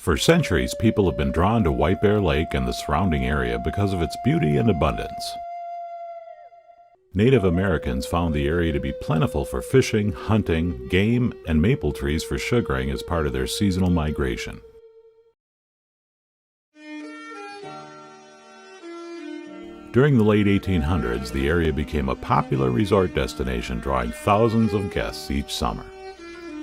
For centuries, people have been drawn to White Bear Lake and the surrounding area because of its beauty and abundance. Native Americans found the area to be plentiful for fishing, hunting, game, and maple trees for sugaring as part of their seasonal migration. During the late 1800s, the area became a popular resort destination, drawing thousands of guests each summer.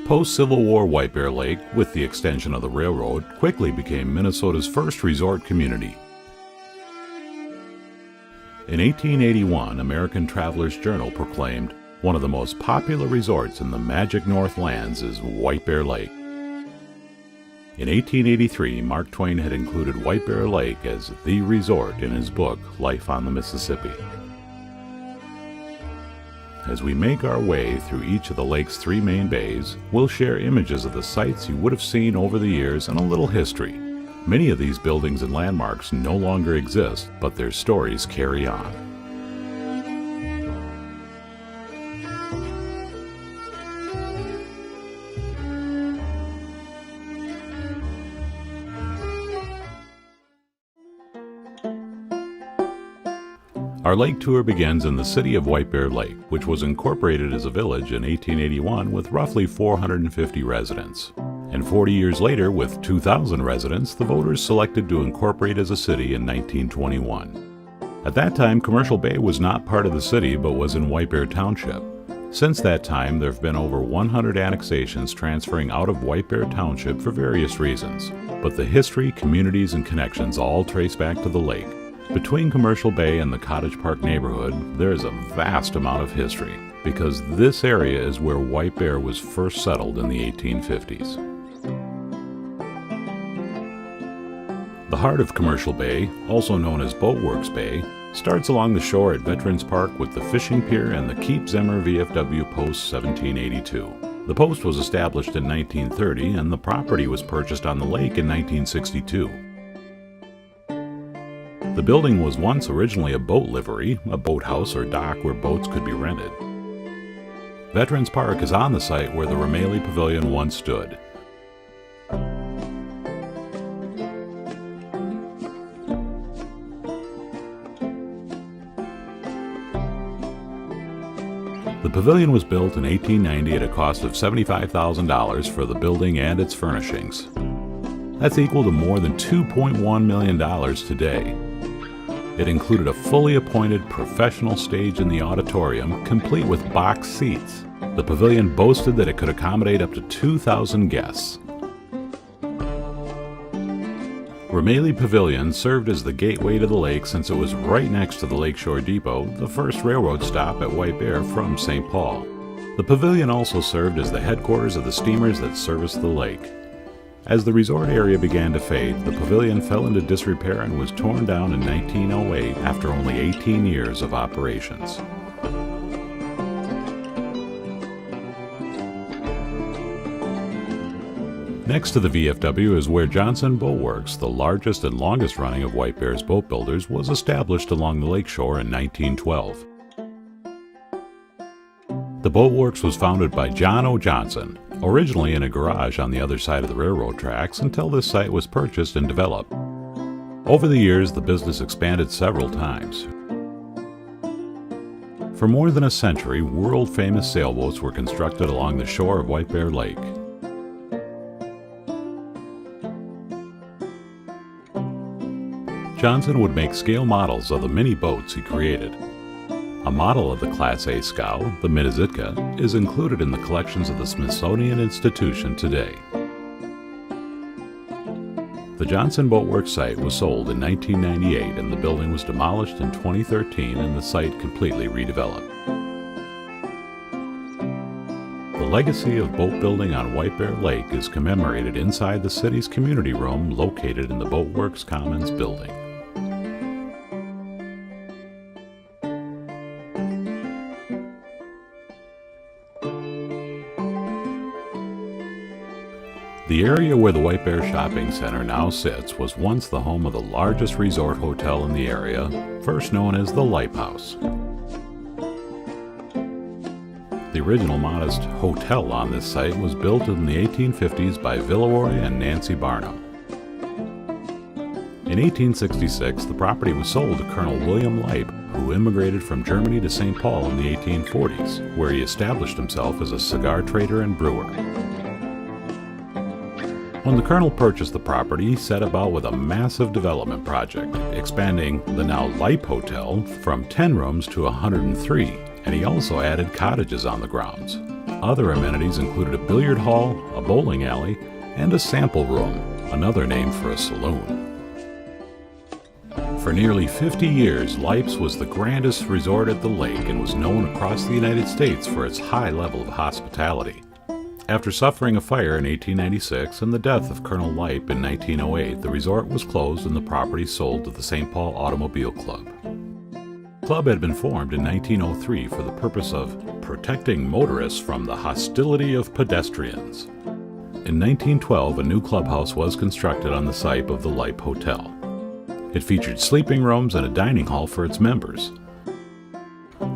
Post-Civil War White Bear Lake, with the extension of the railroad, quickly became Minnesota's first resort community. In 1881, American Traveler's Journal proclaimed, "One of the most popular resorts in the magic Northlands is White Bear Lake." In 1883, Mark Twain had included White Bear Lake as the resort in his book, Life on the Mississippi. As we make our way through each of the lake's three main bays, we'll share images of the sights you would have seen over the years and a little history. Many of these buildings and landmarks no longer exist, but their stories carry on. Our lake tour begins in the city of White Bear Lake, which was incorporated as a village in 1881 with roughly 450 residents. And 40 years later, with 2,000 residents, the voters selected to incorporate as a city in 1921. At that time, Commercial Bay was not part of the city but was in White Bear Township. Since that time, there have been over 100 annexations transferring out of White Bear Township for various reasons. But the history, communities, and connections all trace back to the lake. Between Commercial Bay and the Cottage Park neighborhood, there is a vast amount of history, because this area is where White Bear was first settled in the 1850s. The heart of Commercial Bay, also known as Boatworks Bay, starts along the shore at Veterans Park with the fishing pier and the Keep Zimmer VFW Post 1782. The post was established in 1930 and the property was purchased on the lake in 1962. The building was once originally a boat livery, a boathouse or dock where boats could be rented. Veterans Park is on the site where the Rameli Pavilion once stood. The pavilion was built in 1890 at a cost of $75,000 for the building and its furnishings. That's equal to more than $2.1 million today. It included a fully appointed professional stage in the auditorium, complete with box seats. The pavilion boasted that it could accommodate up to 2,000 guests. Rameli Pavilion served as the gateway to the lake since it was right next to the Lakeshore Depot, the first railroad stop at White Bear from St. Paul. The pavilion also served as the headquarters of the steamers that serviced the lake. As the resort area began to fade, the pavilion fell into disrepair and was torn down in 1908 after only 18 years of operations. Next to the VFW is where Johnson Boatworks, the largest and longest running of White Bear's boat builders, was established along the lakeshore in 1912. The Boatworks was founded by John O. Johnson, originally in a garage on the other side of the railroad tracks until this site was purchased and developed. Over the years, the business expanded several times. For more than a century, world-famous sailboats were constructed along the shore of White Bear Lake. Johnson would make scale models of the many boats he created. A model of the Class A scow, the Minizitka, is included in the collections of the Smithsonian Institution today. The Johnson Boatworks site was sold in 1998 and the building was demolished in 2013 and the site completely redeveloped. The legacy of boat building on White Bear Lake is commemorated inside the city's community room located in the Boatworks Commons building. The area where the White Bear Shopping Center now sits was once the home of the largest resort hotel in the area, first known as the Lighthouse. The original modest hotel on this site was built in the 1850s by Villeroy and Nancy Barnum. In 1866, the property was sold to Colonel William Leip, who immigrated from Germany to St. Paul in the 1840s, where he established himself as a cigar trader and brewer. When the Colonel purchased the property, he set about with a massive development project, expanding the now Leip Hotel from 10 rooms to 103, and he also added cottages on the grounds. Other amenities included a billiard hall, a bowling alley, and a sample room, another name for a saloon. For nearly 50 years, Leip's was the grandest resort at the lake and was known across the United States for its high level of hospitality. After suffering a fire in 1896 and the death of Colonel Leip in 1908, the resort was closed and the property sold to the St. Paul Automobile Club. The club had been formed in 1903 for the purpose of protecting motorists from the hostility of pedestrians. In 1912, a new clubhouse was constructed on the site of the Leip Hotel. It featured sleeping rooms and a dining hall for its members.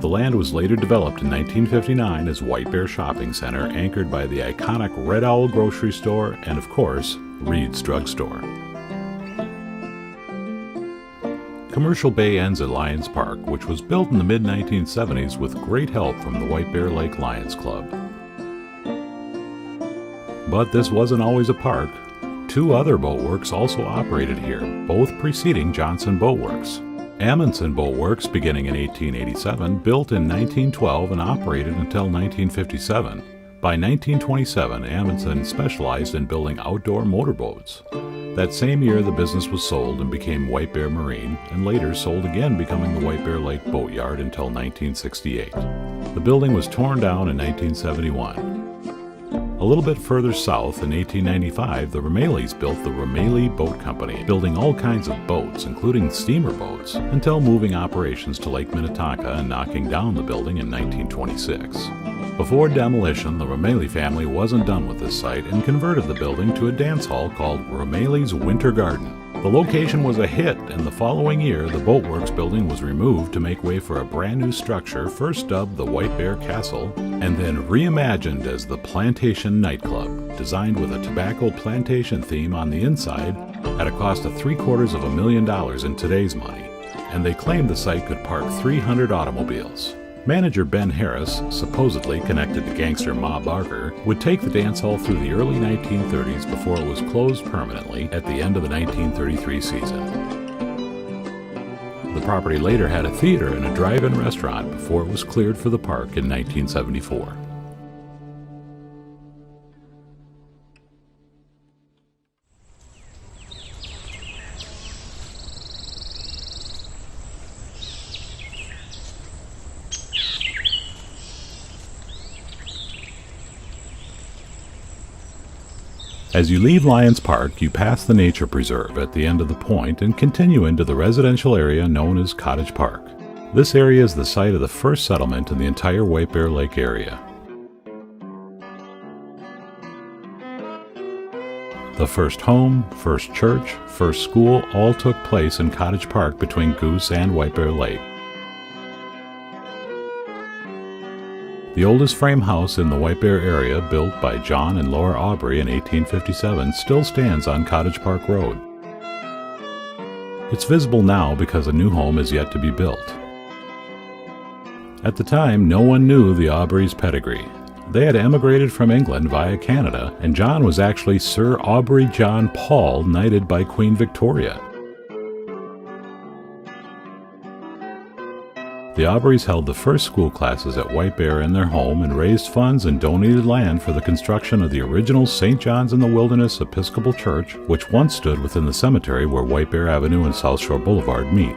The land was later developed in 1959 as White Bear Shopping Center, anchored by the iconic Red Owl grocery store and, of course, Reed's Drugstore. Commercial Bay ends at Lions Park, which was built in the mid-1970s with great help from the White Bear Lake Lions Club. But this wasn't always a park. Two other boatworks also operated here, both preceding Johnson Boatworks. Amundsen Boatworks, beginning in 1887, built in 1912 and operated until 1957. By 1927, Amundsen specialized in building outdoor motorboats. That same year, the business was sold and became White Bear Marine, and later sold again, becoming the White Bear Lake Boatyard until 1968. The building was torn down in 1971. A little bit further south, in 1895, the Romaleys built the Romaley Boat Company, building all kinds of boats, including steamer boats, until moving operations to Lake Minnetonka and knocking down the building in 1926. Before demolition, the Romaley family wasn't done with this site and converted the building to a dance hall called Romaley's Winter Garden. The location was a hit, and the following year, the Boatworks building was removed to make way for a brand new structure, first dubbed the White Bear Castle, and then reimagined as the Plantation Nightclub, designed with a tobacco plantation theme on the inside at a cost of $750,000 in today's money, and they claimed the site could park 300 automobiles. Manager Ben Harris, supposedly connected to gangster Ma Barker, would take the dance hall through the early 1930s before it was closed permanently at the end of the 1933 season. The property later had a theater and a drive-in restaurant before it was cleared for the park in 1974. As you leave Lions Park, you pass the nature preserve at the end of the point and continue into the residential area known as Cottage Park. This area is the site of the first settlement in the entire White Bear Lake area. The first home, first church, first school all took place in Cottage Park between Goose and White Bear Lake. The oldest frame house in the White Bear area, built by John and Laura Aubrey in 1857, still stands on Cottage Park Road. It's visible now because a new home is yet to be built. At the time, no one knew the Aubreys' pedigree. They had emigrated from England via Canada, and John was actually Sir Aubrey John Paul, knighted by Queen Victoria. The Aubreys held the first school classes at White Bear in their home and raised funds and donated land for the construction of the original St. John's in the Wilderness Episcopal Church, which once stood within the cemetery where White Bear Avenue and South Shore Boulevard meet.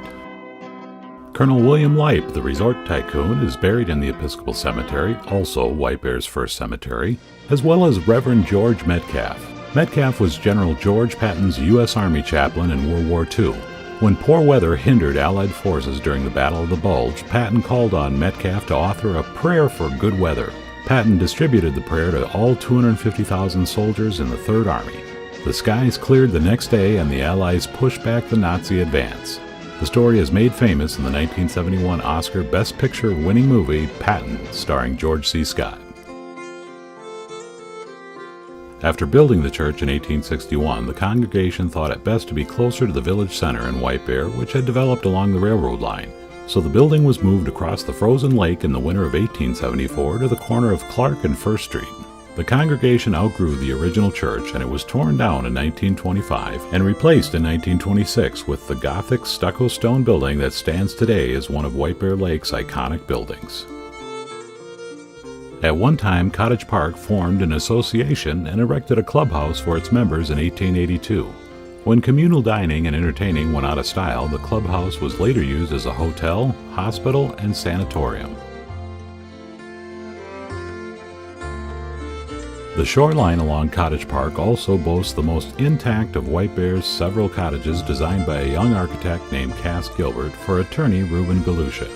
Colonel William Leip, the resort tycoon, is buried in the Episcopal Cemetery, also White Bear's first cemetery, as well as Reverend George Metcalf. Metcalf was General George Patton's U.S. Army chaplain in World War II. When poor weather hindered Allied forces during the Battle of the Bulge, Patton called on Metcalf to author a prayer for good weather. Patton distributed the prayer to all 250,000 soldiers in the Third Army. The skies cleared the next day and the Allies pushed back the Nazi advance. The story is made famous in the 1971 Oscar Best Picture winning movie Patton, starring George C. Scott. After building the church in 1861, the congregation thought it best to be closer to the village center in White Bear, which had developed along the railroad line. So the building was moved across the frozen lake in the winter of 1874 to the corner of Clark and First Street. The congregation outgrew the original church, and it was torn down in 1925 and replaced in 1926 with the Gothic stucco stone building that stands today as one of White Bear Lake's iconic buildings. At one time, Cottage Park formed an association and erected a clubhouse for its members in 1882. When communal dining and entertaining went out of style, the clubhouse was later used as a hotel, hospital, and sanatorium. The shoreline along Cottage Park also boasts the most intact of White Bear's several cottages designed by a young architect named Cass Gilbert for attorney Reuben Galusha.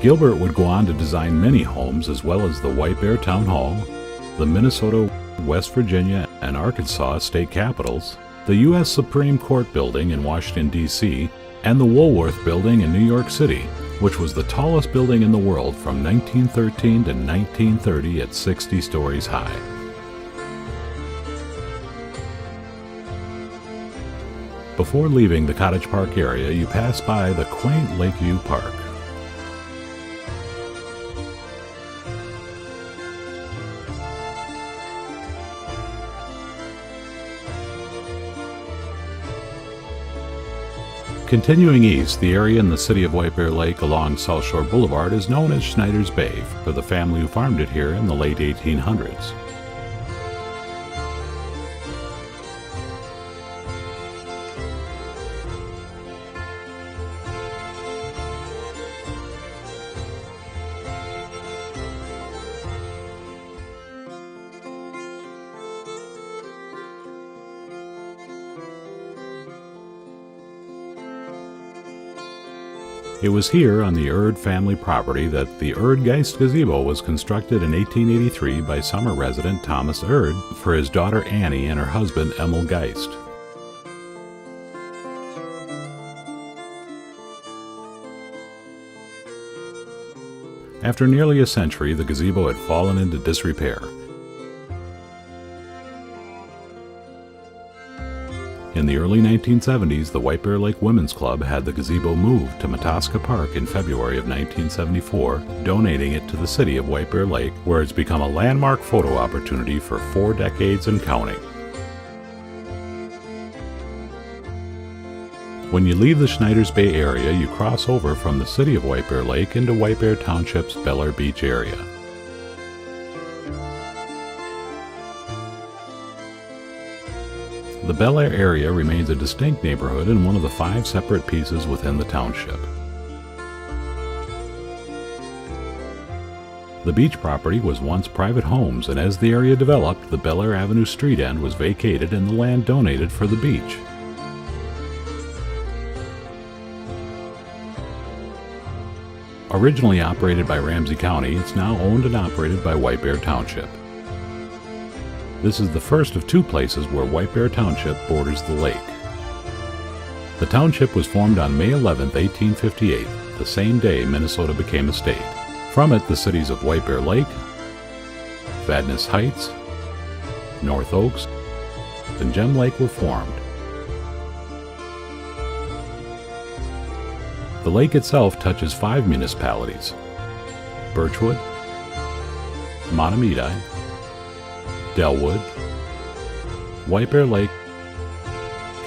Gilbert would go on to design many homes as well as the White Bear Town Hall, the Minnesota, West Virginia, and Arkansas state capitals, the U.S. Supreme Court building in Washington, D.C., and the Woolworth building in New York City, which was the tallest building in the world from 1913 to 1930 at 60 stories high. Before leaving the Cottage Park area, you pass by the quaint Lakeview Park. Continuing east, the area in the city of White Bear Lake along South Shore Boulevard is known as Schneider's Bay for the family who farmed it here in the late 1800s. It was here on the Erd family property that the Erd-Geist gazebo was constructed in 1883 by summer resident Thomas Erd for his daughter Annie and her husband Emil Geist. After nearly a century, the gazebo had fallen into disrepair. In the early 1970s, the White Bear Lake Women's Club had the gazebo moved to Mataska Park in February of 1974, donating it to the city of White Bear Lake, where it's become a landmark photo opportunity for 4 decades and counting. When you leave the Schneider's Bay area, you cross over from the city of White Bear Lake into White Bear Township's Bel-Air Beach area. The Bel-Air area remains a distinct neighborhood and one of the 5 separate pieces within the township. The beach property was once private homes, and as the area developed, the Bel-Air Avenue street end was vacated and the land donated for the beach. Originally operated by Ramsey County, it's now owned and operated by White Bear Township. This is the first of 2 places where White Bear Township borders the lake. The township was formed on May 11, 1858, the same day Minnesota became a state. From it, the cities of White Bear Lake, Vadnais Heights, North Oaks, and Gem Lake were formed. The lake itself touches 5 municipalities: Birchwood, Mahtomedi, Delwood, White Bear Lake,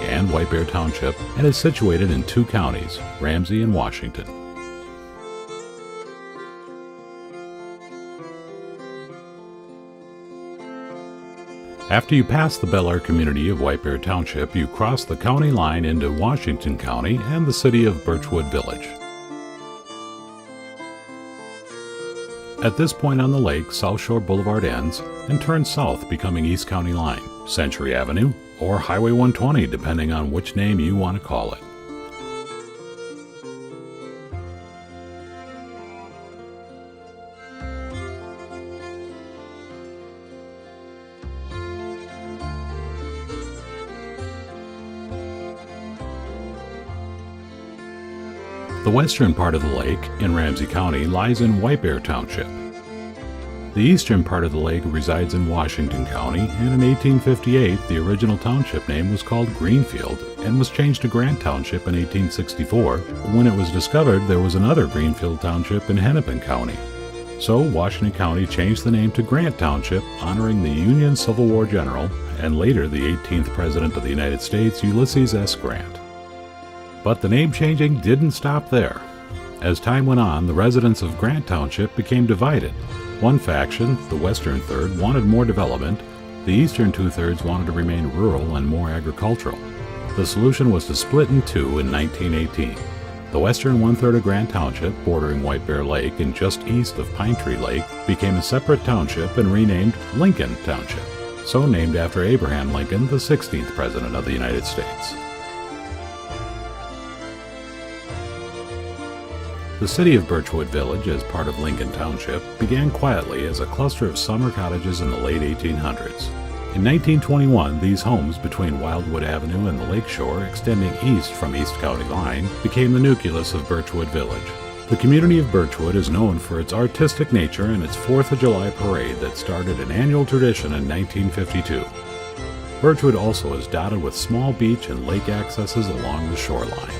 and White Bear Township, and is situated in 2 counties, Ramsey and Washington. After you pass the Bel-Air community of White Bear Township, you cross the county line into Washington County and the city of Birchwood Village. At this point on the lake, South Shore Boulevard ends and turns south, becoming East County Line, Century Avenue, or Highway 120, depending on which name you want to call it. The western part of the lake, in Ramsey County, lies in White Bear Township. The eastern part of the lake resides in Washington County, and in 1858 the original township name was called Greenfield and was changed to Grant Township in 1864 when it was discovered there was another Greenfield Township in Hennepin County. So Washington County changed the name to Grant Township, honoring the Union Civil War general and later the 18th President of the United States, Ulysses S. Grant. But the name changing didn't stop there. As time went on, the residents of Grant Township became divided. One faction, the western third, wanted more development. The eastern two-thirds wanted to remain rural and more agricultural. The solution was to split in two in 1918. The western one-third of Grant Township, bordering White Bear Lake and just east of Pine Tree Lake, became a separate township and renamed Lincoln Township, so named after Abraham Lincoln, the 16th President of the United States. The city of Birchwood Village, as part of Lincoln Township, began quietly as a cluster of summer cottages in the late 1800s. In 1921, these homes between Wildwood Avenue and the lake shore, extending east from East County line, became the nucleus of Birchwood Village. The community of Birchwood is known for its artistic nature and its 4th of July parade that started an annual tradition in 1952. Birchwood also is dotted with small beach and lake accesses along the shoreline.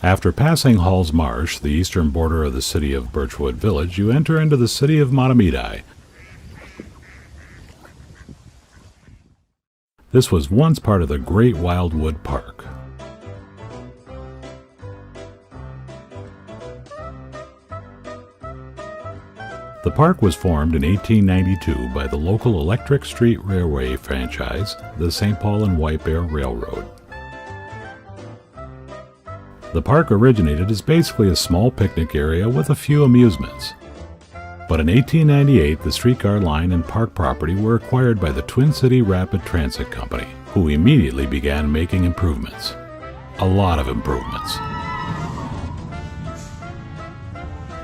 After passing Hall's Marsh, the eastern border of the city of Birchwood Village, you enter into the city of Mahtomedi. This was once part of the Great Wildwood Park. The park was formed in 1892 by the local Electric Street Railway franchise, the St. Paul and White Bear Railroad. The park originated as basically a small picnic area with a few amusements. But in 1898, the streetcar line and park property were acquired by the Twin City Rapid Transit Company, who immediately began making improvements. A lot of improvements.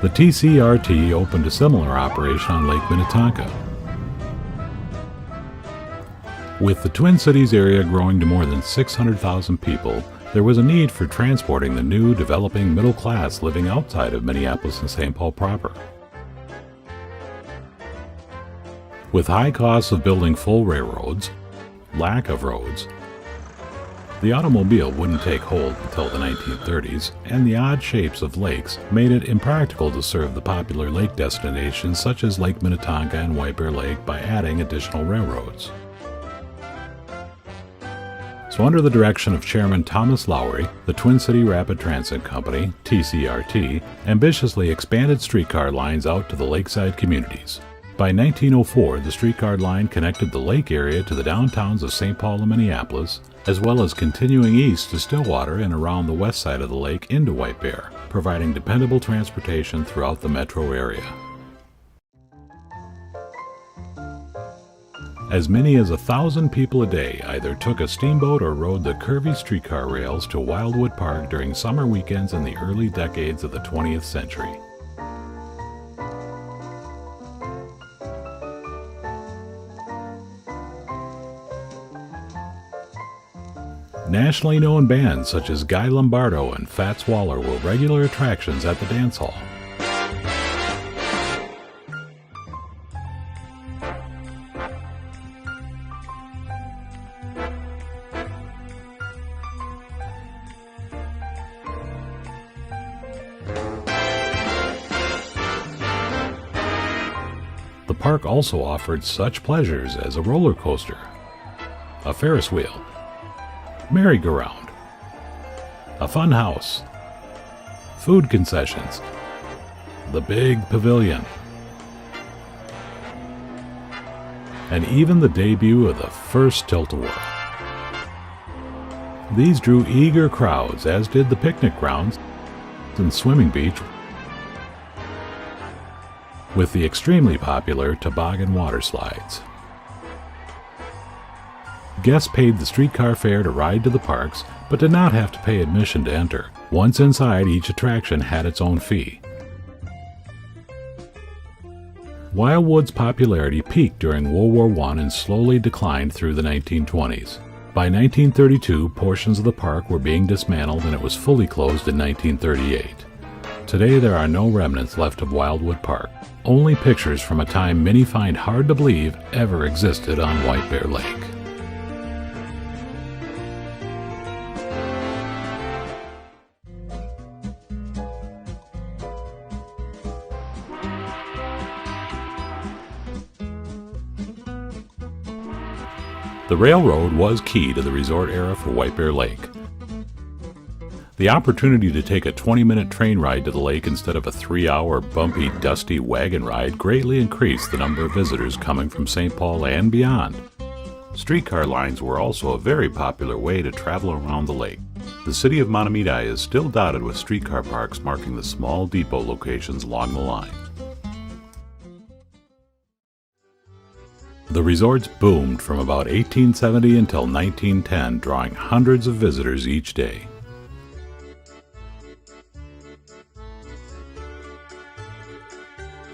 The TCRT opened a similar operation on Lake Minnetonka. With the Twin Cities area growing to more than 600,000 people, there was a need for transporting the new, developing middle class living outside of Minneapolis and St. Paul proper. With high costs of building full railroads, lack of roads, the automobile wouldn't take hold until the 1930s, and the odd shapes of lakes made it impractical to serve the popular lake destinations such as Lake Minnetonka and White Bear Lake by adding additional railroads. So under the direction of Chairman Thomas Lowry, the Twin City Rapid Transit Company, TCRT, ambitiously expanded streetcar lines out to the lakeside communities. By 1904, the streetcar line connected the lake area to the downtowns of St. Paul and Minneapolis, as well as continuing east to Stillwater and around the west side of the lake into White Bear, providing dependable transportation throughout the metro area. As many as 1,000 people a day either took a steamboat or rode the curvy streetcar rails to Wildwood Park during summer weekends in the early decades of the 20th century. Nationally known bands such as Guy Lombardo and Fats Waller were regular attractions at the dance hall. The park also offered such pleasures as a roller coaster, a Ferris wheel, merry-go-round, a fun house, food concessions, the big pavilion, and even the debut of the first Tilt-A-Whirl. These drew eager crowds, as did the picnic grounds and swimming beach, with the extremely popular toboggan water slides. Guests paid the streetcar fare to ride to the parks, but did not have to pay admission to enter. Once inside, each attraction had its own fee. Wildwood's popularity peaked during World War I and slowly declined through the 1920s. By 1932, portions of the park were being dismantled and it was fully closed in 1938. Today there are no remnants left of Wildwood Park, only pictures from a time many find hard to believe ever existed on White Bear Lake. The railroad was key to the resort era for White Bear Lake. The opportunity to take a 20-minute train ride to the lake instead of a 3-hour bumpy, dusty wagon ride greatly increased the number of visitors coming from St. Paul and beyond. Streetcar lines were also a very popular way to travel around the lake. The city of Mahtomedi is still dotted with streetcar parks marking the small depot locations along the line. The resorts boomed from about 1870 until 1910, drawing hundreds of visitors each day.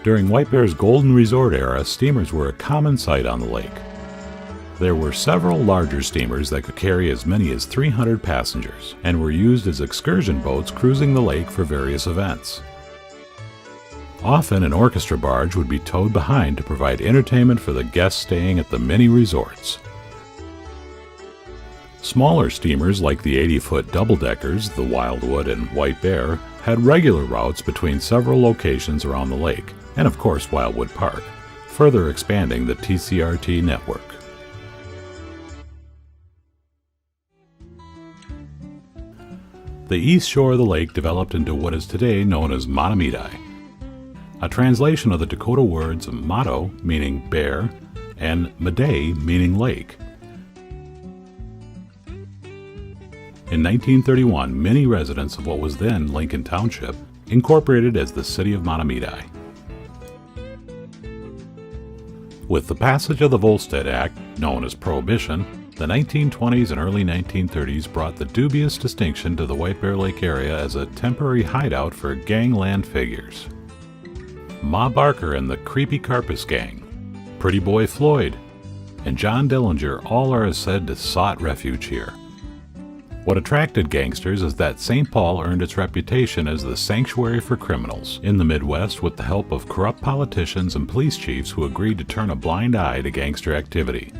During White Bear's golden resort era, steamers were a common sight on the lake. There were several larger steamers that could carry as many as 300 passengers, and were used as excursion boats cruising the lake for various events. Often an orchestra barge would be towed behind to provide entertainment for the guests staying at the many resorts. Smaller steamers like the 80-foot double-deckers, the Wildwood and White Bear, had regular routes between several locations around the lake, and of course Wildwood Park, further expanding the TCRT network. The east shore of the lake developed into what is today known as Mahtomedi, a translation of the Dakota words Mato, meaning bear, and Mede, meaning lake. In 1931, many residents of what was then Lincoln Township incorporated as the city of Mahtomedi. With the passage of the Volstead Act, known as Prohibition, the 1920s and early 1930s brought the dubious distinction to the White Bear Lake area as a temporary hideout for gangland figures. Ma Barker and the Creepy Carpus Gang, Pretty Boy Floyd, and John Dillinger all are said to sought refuge here. What attracted gangsters is that St. Paul earned its reputation as the sanctuary for criminals in the Midwest with the help of corrupt politicians and police chiefs who agreed to turn a blind eye to gangster activity.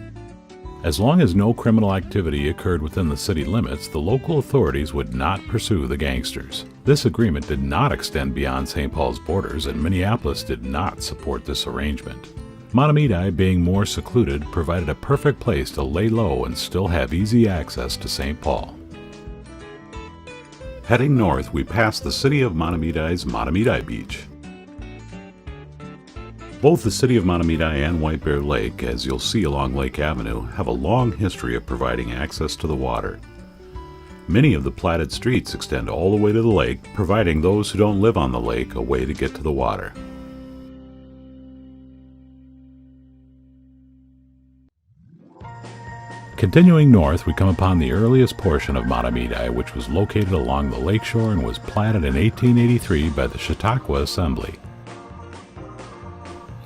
As long as no criminal activity occurred within the city limits, the local authorities would not pursue the gangsters. This agreement did not extend beyond St. Paul's borders, and Minneapolis did not support this arrangement. Mahtomedi, being more secluded, provided a perfect place to lay low and still have easy access to St. Paul. Heading north, we pass the city of Mahtomedi's Mahtomedi Beach. Both the city of Mahtomedi and White Bear Lake, as you'll see along Lake Avenue, have a long history of providing access to the water. Many of the platted streets extend all the way to the lake, providing those who don't live on the lake a way to get to the water. Continuing north, we come upon the earliest portion of Mahtomedi, which was located along the lakeshore and was platted in 1883 by the Chautauqua Assembly.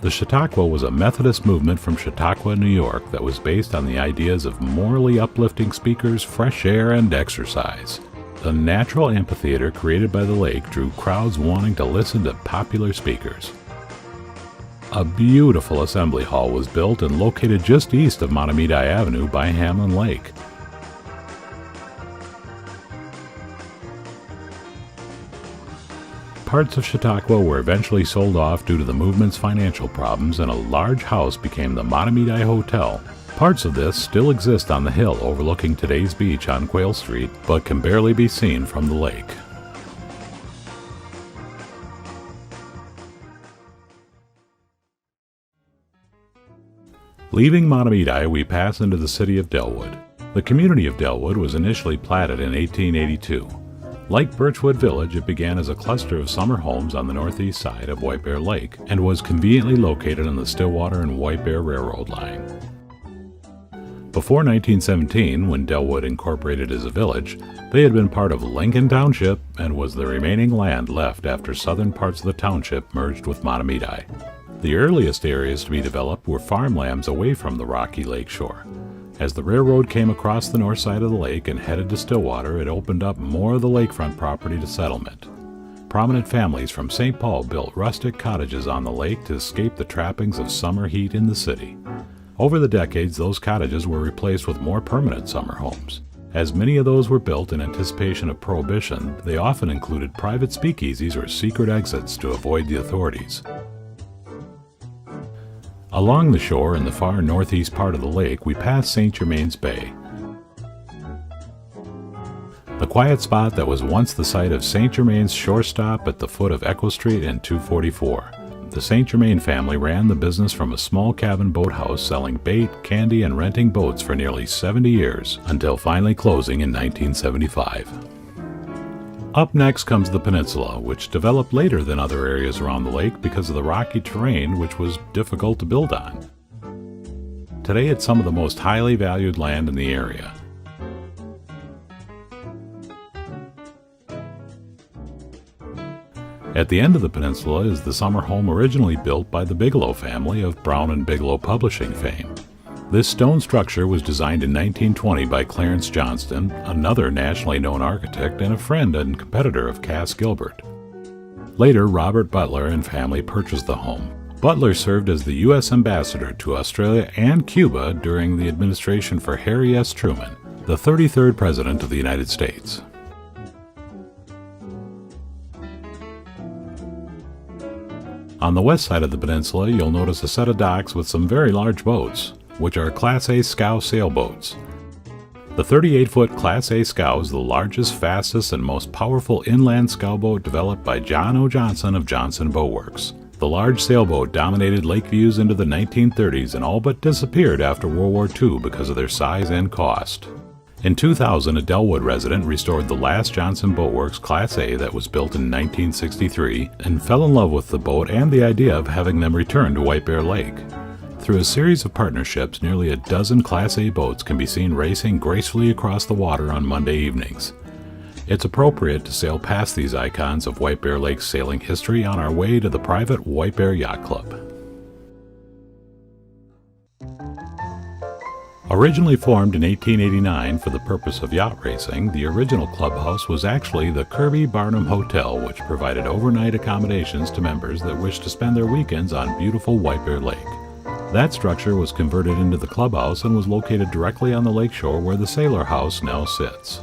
The Chautauqua was a Methodist movement from Chautauqua, New York that was based on the ideas of morally uplifting speakers, fresh air, and exercise. The natural amphitheater created by the lake drew crowds wanting to listen to popular speakers. A beautiful assembly hall was built and located just east of Mahtomedi Avenue by Hamlin Lake. Parts of Chautauqua were eventually sold off due to the movement's financial problems, and a large house became the Mahtomedi Hotel. Parts of this still exist on the hill overlooking today's beach on Quail Street, but can barely be seen from the lake. Leaving Mahtomedi, we pass into the city of Dellwood. The community of Dellwood was initially platted in 1882. Like Birchwood Village, it began as a cluster of summer homes on the northeast side of White Bear Lake and was conveniently located on the Stillwater and White Bear Railroad line. Before 1917, when Dellwood incorporated as a village, they had been part of Lincoln Township and was the remaining land left after southern parts of the township merged with Mahtomedi. The earliest areas to be developed were farmlands away from the rocky lake shore. As the railroad came across the north side of the lake and headed to Stillwater, it opened up more of the lakefront property to settlement. Prominent families from St. Paul built rustic cottages on the lake to escape the trappings of summer heat in the city. Over the decades, those cottages were replaced with more permanent summer homes. As many of those were built in anticipation of Prohibition, they often included private speakeasies or secret exits to avoid the authorities. Along the shore in the far northeast part of the lake, we pass St. Germains Bay. The quiet spot that was once the site of St. Germain's shore stop at the foot of Echo Street and 244. The St. Germain family ran the business from a small cabin boathouse selling bait, candy, and renting boats for nearly 70 years, until finally closing in 1975. Up next comes the peninsula, which developed later than other areas around the lake because of the rocky terrain, which was difficult to build on. Today it's some of the most highly valued land in the area. At the end of the peninsula is the summer home originally built by the Bigelow family of Brown and Bigelow publishing fame. This stone structure was designed in 1920 by Clarence Johnston, another nationally known architect and a friend and competitor of Cass Gilbert. Later, Robert Butler and family purchased the home. Butler served as the U.S. ambassador to Australia and Cuba during the administration for Harry S. Truman, the 33rd President of the United States. On the west side of the peninsula, you'll notice a set of docks with some very large boats, which are Class A scow sailboats. The 38-foot Class A scow is the largest, fastest, and most powerful inland scow-boat developed by John O. Johnson of Johnson Boat Works. The large sailboat dominated lake views into the 1930s and all but disappeared after World War II because of their size and cost. In 2000, a Dellwood resident restored the last Johnson Boat Works Class A that was built in 1963 and fell in love with the boat and the idea of having them return to White Bear Lake. Through a series of partnerships, nearly a dozen Class A boats can be seen racing gracefully across the water on Monday evenings. It's appropriate to sail past these icons of White Bear Lake's sailing history on our way to the private White Bear Yacht Club. Originally formed in 1889 for the purpose of yacht racing, the original clubhouse was actually the Kirby Barnum Hotel, which provided overnight accommodations to members that wished to spend their weekends on beautiful White Bear Lake. That structure was converted into the clubhouse and was located directly on the lakeshore where the Sailor House now sits.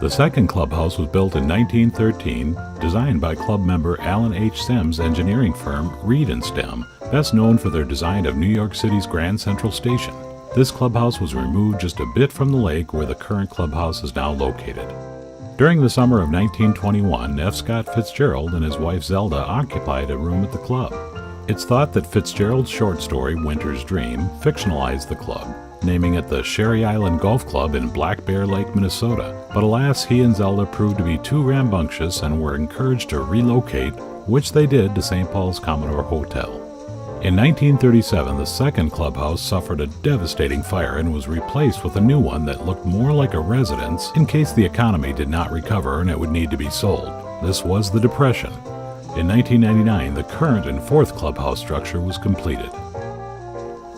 The second clubhouse was built in 1913, designed by club member Alan H. Stem's engineering firm, Reed & Stem, best known for their design of New York City's Grand Central Station. This clubhouse was removed just a bit from the lake where the current clubhouse is now located. During the summer of 1921, F. Scott Fitzgerald and his wife Zelda occupied a room at the club. It's thought that Fitzgerald's short story, Winter's Dream, fictionalized the club, naming it the Sherry Island Golf Club in Black Bear Lake, Minnesota. But alas, he and Zelda proved to be too rambunctious and were encouraged to relocate, which they did to St. Paul's Commodore Hotel. In 1937, the second clubhouse suffered a devastating fire and was replaced with a new one that looked more like a residence in case the economy did not recover and it would need to be sold. This was the Depression. In 1999, the current and fourth clubhouse structure was completed.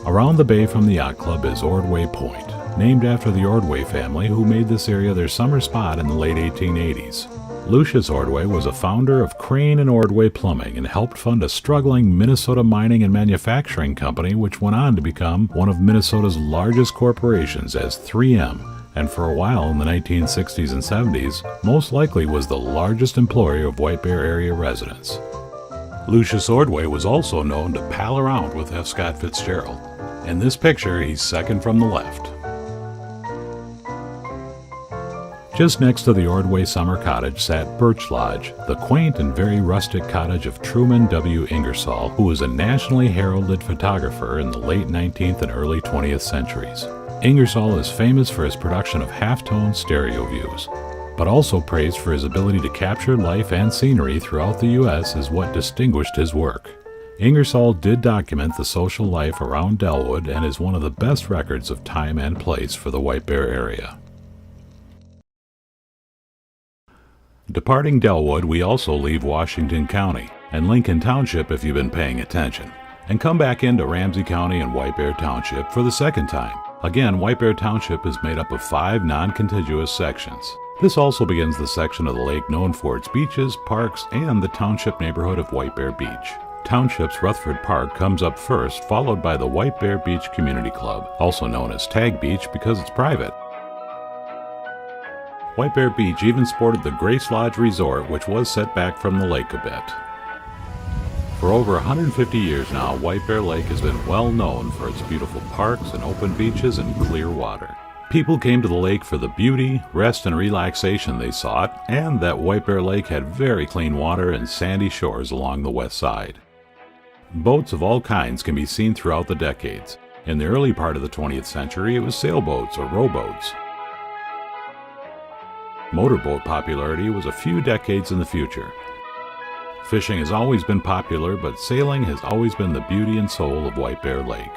Around the bay from the yacht club is Ordway Point, named after the Ordway family who made this area their summer spot in the late 1880s. Lucius Ordway was a founder of Crane and Ordway Plumbing and helped fund a struggling Minnesota mining and manufacturing company which went on to become one of Minnesota's largest corporations as 3M, and for a while in the 1960s and 70s, most likely was the largest employer of White Bear area residents. Lucius Ordway was also known to pal around with F. Scott Fitzgerald. In this picture, he's second from the left. Just next to the Ordway summer cottage sat Birch Lodge, the quaint and very rustic cottage of Truman W. Ingersoll, who was a nationally heralded photographer in the late 19th and early 20th centuries. Ingersoll is famous for his production of halftone stereo views, but also praised for his ability to capture life and scenery throughout the U.S. is what distinguished his work. Ingersoll did document the social life around Dellwood and is one of the best records of time and place for the White Bear area. Departing Dellwood, we also leave Washington County and Lincoln Township if you've been paying attention, and come back into Ramsey County and White Bear Township for the second time. Again, White Bear Township is made up of 5 non-contiguous sections. This also begins the section of the lake known for its beaches, parks, and the township neighborhood of White Bear Beach. Township's Rutherford Park comes up first, followed by the White Bear Beach Community Club, also known as Tag Beach because it's private. White Bear Beach even sported the Grace Lodge Resort, which was set back from the lake a bit. For over 150 years now, White Bear Lake has been well known for its beautiful parks and open beaches and clear water. People came to the lake for the beauty, rest, and relaxation they sought, and that White Bear Lake had very clean water and sandy shores along the west side. Boats of all kinds can be seen throughout the decades. In the early part of the 20th century, it was sailboats or rowboats. Motorboat popularity was a few decades in the future. Fishing has always been popular, but sailing has always been the beauty and soul of White Bear Lake.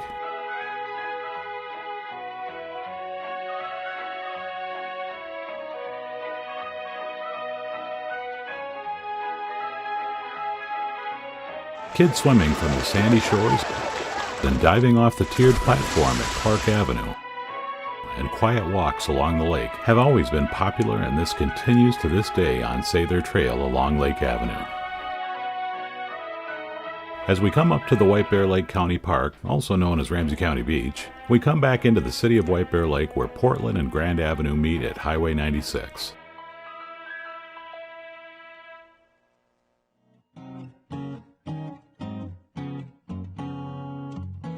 Kids swimming from the sandy shores, then diving off the tiered platform at Clark Avenue, and quiet walks along the lake have always been popular, and this continues to this day on Sather Trail along Lake Avenue. As we come up to the White Bear Lake County Park, also known as Ramsey County Beach, we come back into the city of White Bear Lake where Portland and Grand Avenue meet at Highway 96.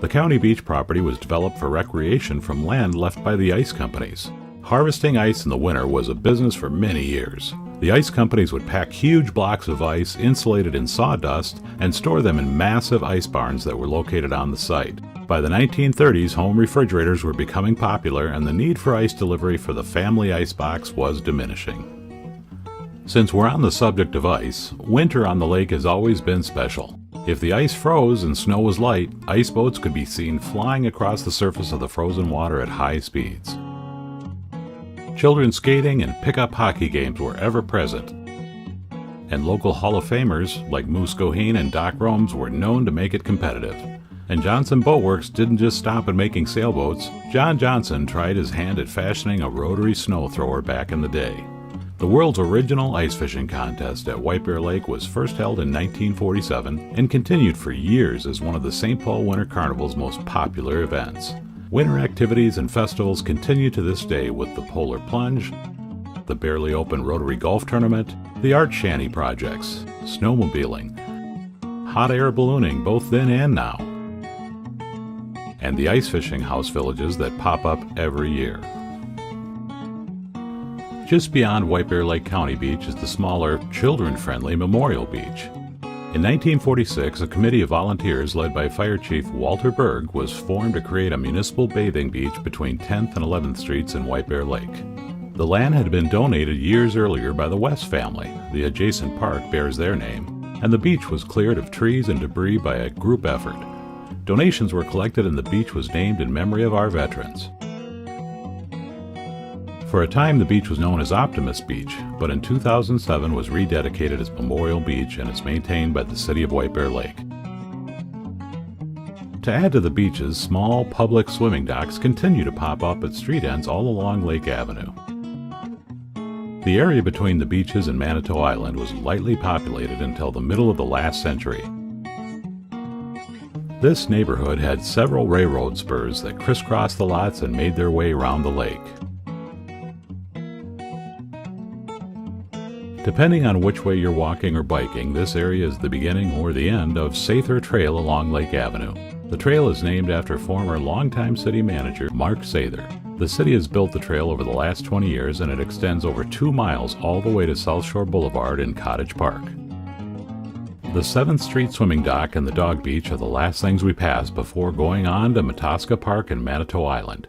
The county beach property was developed for recreation from land left by the ice companies. Harvesting ice in the winter was a business for many years. The ice companies would pack huge blocks of ice insulated in sawdust and store them in massive ice barns that were located on the site. By the 1930s, home refrigerators were becoming popular and the need for ice delivery for the family icebox was diminishing. Since we're on the subject of ice, winter on the lake has always been special. If the ice froze and snow was light, ice boats could be seen flying across the surface of the frozen water at high speeds. Children's skating and pickup hockey games were ever present, and local Hall of Famers like Moose Goheen and Doc Romes were known to make it competitive. And Johnson Boat Works didn't just stop at making sailboats. John Johnson tried his hand at fashioning a rotary snow thrower back in the day. The world's original ice fishing contest at White Bear Lake was first held in 1947 and continued for years as one of the St. Paul Winter Carnival's most popular events. Winter activities and festivals continue to this day with the Polar Plunge, the Barely Open Rotary Golf Tournament, the Art Shanty projects, snowmobiling, hot air ballooning both then and now, and the ice fishing house villages that pop up every year. Just beyond White Bear Lake County Beach is the smaller, children-friendly Memorial Beach. In 1946, a committee of volunteers led by Fire Chief Walter Berg was formed to create a municipal bathing beach between 10th and 11th Streets in White Bear Lake. The land had been donated years earlier by the West family. The adjacent park bears their name, and the beach was cleared of trees and debris by a group effort. Donations were collected and the beach was named in memory of our veterans. For a time, the beach was known as Optimist Beach, but in 2007 was rededicated as Memorial Beach and is maintained by the city of White Bear Lake. To add to the beaches, small public swimming docks continue to pop up at street ends all along Lake Avenue. The area between the beaches and Manitou Island was lightly populated until the middle of the last century. This neighborhood had several railroad spurs that crisscrossed the lots and made their way around the lake. Depending on which way you're walking or biking, this area is the beginning or the end of Sather Trail along Lake Avenue. The trail is named after former longtime city manager Mark Sather. The city has built the trail over the last 20 years and it extends over 2 miles all the way to South Shore Boulevard in Cottage Park. The 7th Street Swimming Dock and the Dog Beach are the last things we pass before going on to Mataska Park and Manitou Island.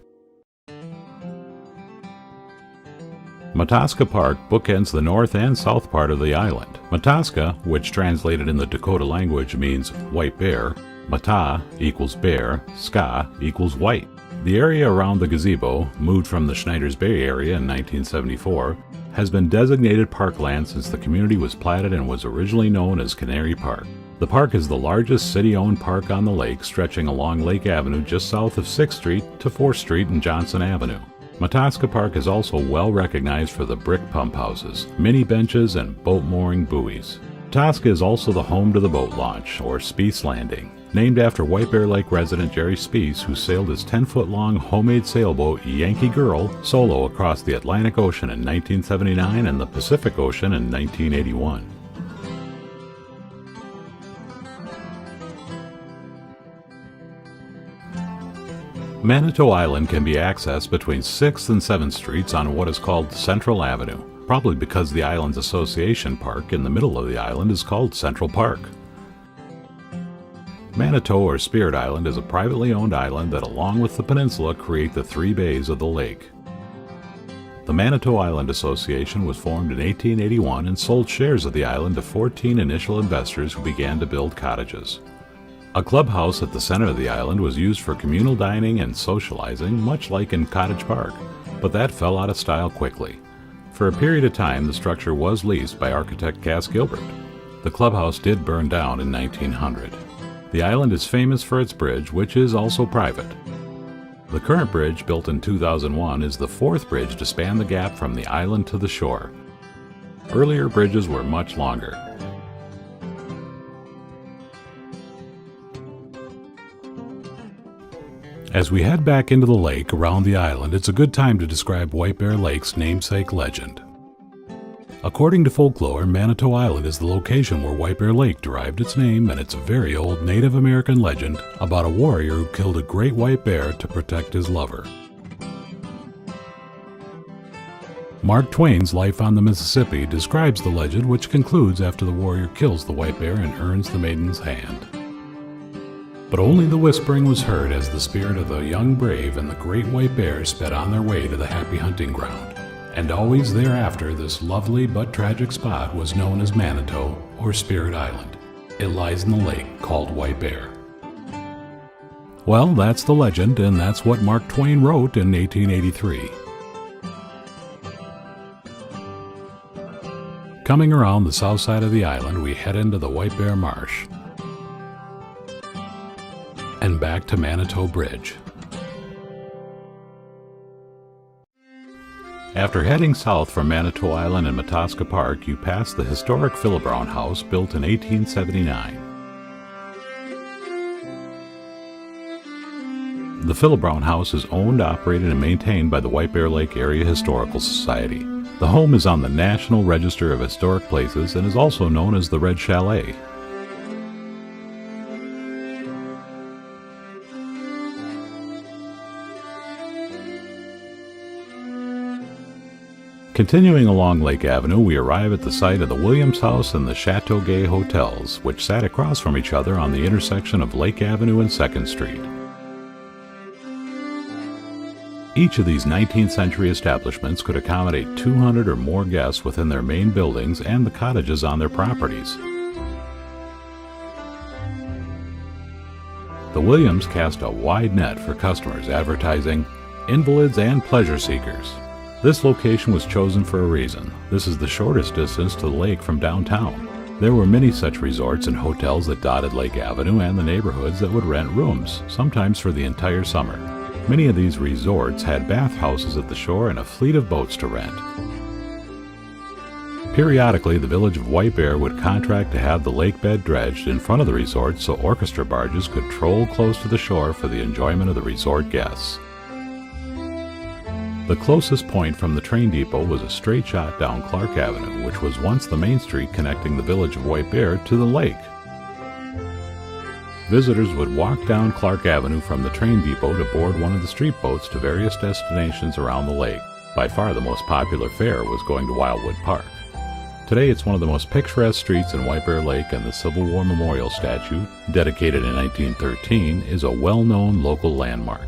Mataska Park bookends the north and south part of the island. Mataska, which translated in the Dakota language means white bear, Mata equals bear, Ska equals white. The area around the gazebo, moved from the Schneider's Bay area in 1974, has been designated parkland since the community was platted and was originally known as Canary Park. The park is the largest city-owned park on the lake, stretching along Lake Avenue just south of 6th Street to 4th Street and Johnson Avenue. Mataska Park is also well recognized for the brick pump houses, mini benches, and boat mooring buoys. Mataska is also the home to the boat launch, or Speece Landing, named after White Bear Lake resident Jerry Speece, who sailed his 10-foot-long homemade sailboat Yankee Girl solo across the Atlantic Ocean in 1979 and the Pacific Ocean in 1981. Manitou Island can be accessed between 6th and 7th Streets on what is called Central Avenue, probably because the island's association park in the middle of the island is called Central Park. Manitou or Spirit Island is a privately owned island that, along with the peninsula, create the three bays of the lake. The Manitou Island Association was formed in 1881 and sold shares of the island to 14 initial investors who began to build cottages. A clubhouse at the center of the island was used for communal dining and socializing, much like in Cottage Park, but that fell out of style quickly. For a period of time, the structure was leased by architect Cass Gilbert. The clubhouse did burn down in 1900. The island is famous for its bridge, which is also private. The current bridge, built in 2001, is the fourth bridge to span the gap from the island to the shore. Earlier bridges were much longer. As we head back into the lake around the island, it's a good time to describe White Bear Lake's namesake legend. According to folklore, Manitou Island is the location where White Bear Lake derived its name, and it's a very old Native American legend about a warrior who killed a great white bear to protect his lover. Mark Twain's Life on the Mississippi describes the legend, which concludes after the warrior kills the white bear and earns the maiden's hand. But only the whispering was heard as the spirit of the young brave and the great white bear sped on their way to the happy hunting ground. And always thereafter, this lovely but tragic spot was known as Manitou, or Spirit Island. It lies in the lake called White Bear. Well, that's the legend, and that's what Mark Twain wrote in 1883. Coming around the south side of the island, we head into the White Bear Marsh and back to Manitou Bridge. After heading south from Manitou Island and Mataska Park, you pass the historic Philibrown House, built in 1879. The Philibrown House is owned, operated, and maintained by the White Bear Lake Area Historical Society. The home is on the National Register of Historic Places and is also known as the Red Chalet. Continuing along Lake Avenue, we arrive at the site of the Williams House and the Chateau Gay hotels, which sat across from each other on the intersection of Lake Avenue and 2nd Street. Each of these 19th century establishments could accommodate 200 or more guests within their main buildings and the cottages on their properties. The Williams cast a wide net for customers, advertising invalids and pleasure seekers. This location was chosen for a reason. This is the shortest distance to the lake from downtown. There were many such resorts and hotels that dotted Lake Avenue and the neighborhoods that would rent rooms, sometimes for the entire summer. Many of these resorts had bathhouses at the shore and a fleet of boats to rent. Periodically, the village of White Bear would contract to have the lake bed dredged in front of the resort so orchestra barges could troll close to the shore for the enjoyment of the resort guests. The closest point from the train depot was a straight shot down Clark Avenue, which was once the main street connecting the village of White Bear to the lake. Visitors would walk down Clark Avenue from the train depot to board one of the street boats to various destinations around the lake. By far the most popular fare was going to Wildwood Park. Today it's one of the most picturesque streets in White Bear Lake, and the Civil War Memorial statue, dedicated in 1913, is a well-known local landmark.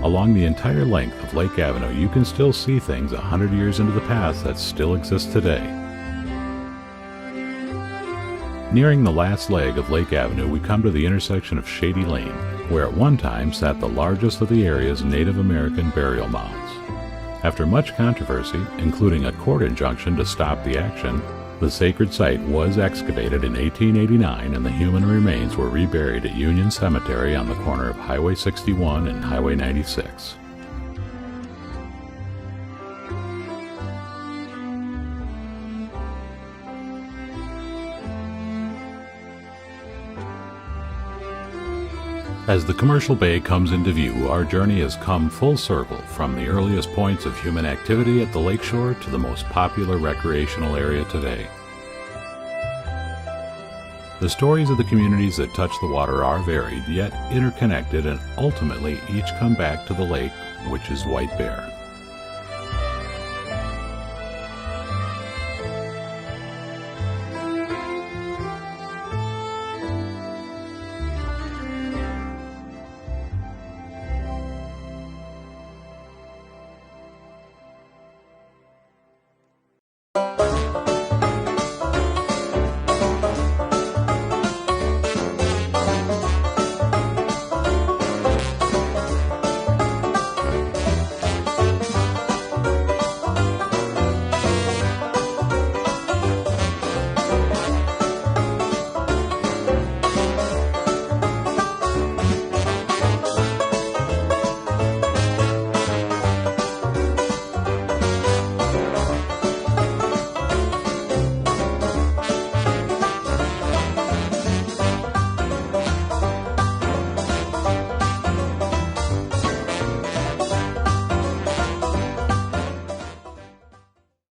Along the entire length of Lake Avenue, you can still see things 100 years into the past that still exist today. Nearing the last leg of Lake Avenue, we come to the intersection of Shady Lane, where at one time sat the largest of the area's Native American burial mounds. After much controversy, including a court injunction to stop the action, the sacred site was excavated in 1889 and the human remains were reburied at Union Cemetery on the corner of Highway 61 and Highway 96. As the commercial bay comes into view, our journey has come full circle from the earliest points of human activity at the lakeshore to the most popular recreational area today. The stories of the communities that touch the water are varied, yet interconnected, and ultimately each come back to the lake, which is White Bear.